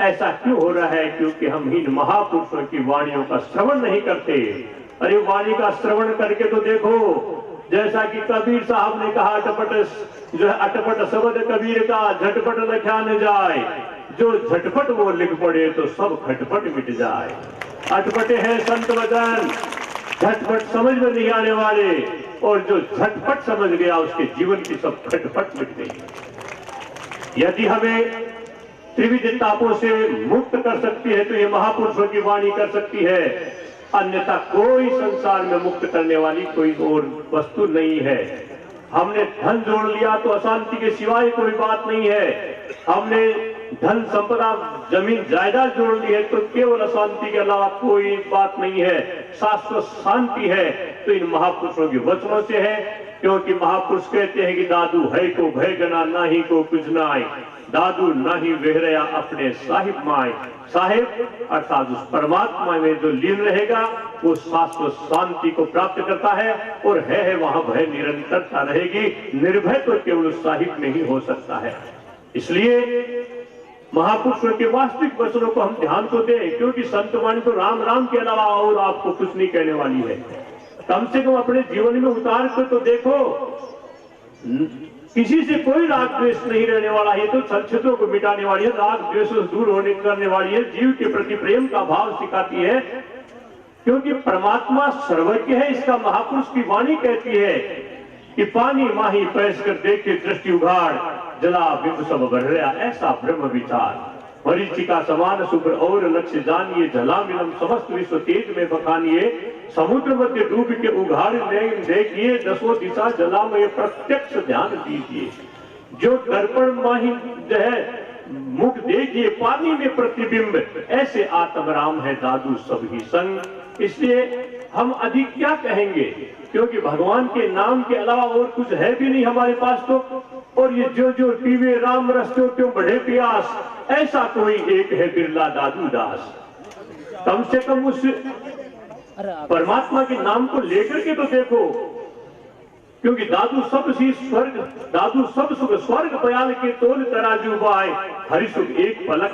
ऐसा क्यों हो रहा है? क्योंकि हम इन महापुरुषों की वाणियों का श्रवण नहीं करते। अरे वाणी का श्रवण करके तो देखो, जैसा कि कबीर साहब ने कहा, अटपट जो है अटपट शब्द कबीर का झटपट लिखा न जाए, जो झटपट वो लिख पड़े तो सब खटपट मिट जाए। अटपटे हैं संत वचन, झटपट समझ में नहीं आने वाले, और जो झटपट समझ गया उसके जीवन की सब खटपट मिट गई। यदि हमें त्रिविध तापों से मुक्त कर सकती है तो ये महापुरुषों की वाणी कर सकती है, अन्यथा कोई संसार में मुक्त करने वाली कोई और वस्तु नहीं है। हमने धन जोड़ लिया तो अशांति के सिवाय कोई बात नहीं है। हमने धन संपदा जमीन जायदाद जोड़ ली है तो केवल अशांति के अलावा कोई बात नहीं है। शाश्वत शांति है तो इन महापुरुषों के वचनों से है, क्योंकि महापुरुष कहते हैं कि दादू है को भय गना नाही को कुछ नाय, दादू नाही वेहरया अपने साहिब माए। साहिब अर्थात उस परमात्मा में जो लीन रहेगा वो शाश्वत शांति को प्राप्त करता है, और है वहां भय निरंतरता रहेगी। निर्भय तो केवल उस साहिब में ही हो सकता है। इसलिए महापुरुषों के वास्तविक वचनों को हम ध्यान तो दें, क्योंकि संतवाणी तो राम राम के अलावा और आपको कुछ नहीं कहने वाली है। कम से कम अपने जीवन में उतार कर तो देखो, किसी से कोई राग द्वेष नहीं रहने वाला है, तो छलछित्रों को मिटाने वाली है, राग द्वेष दूर होने करने वाली है, जीव के प्रति प्रेम का भाव सिखाती है, क्योंकि परमात्मा सर्वज्ञ है। इसका महापुरुष की वाणी कहती है कि पानी माही पैस कर देखे दृष्टि उघाड़, जला बिंब सब बढ़ रहा ऐसा ब्रह्म विचार। मरीचिका समान शुभ्र और लक्ष्य जानिए, जला मिलम समस्त विश्व तेज में बखानिए, समुद्र मध्य डूब के उघाड़ देखिए, दसों दिशा जलामय प्रत्यक्ष ध्यान दीजिए। जो दर्पण माही जो है मुख देखिए, पानी में प्रतिबिंब, ऐसे आत्मराम है दादू सब ही संग। इसलिए हम अधिक क्या कहेंगे, क्योंकि भगवान के नाम के अलावा और कुछ है भी नहीं हमारे पास तो। और ये जो जो पीवे राम रस क्यों बढ़े प्यास, ऐसा कोई एक है बिरला दादू दास। कम से कम उस परमात्मा के नाम को लेकर के तो देखो, क्योंकि दादू सब सी स्वर्ग, दादू सब सुख स्वर्ग बयाल के तोल तराजू बाय, हरि सुख एक पलक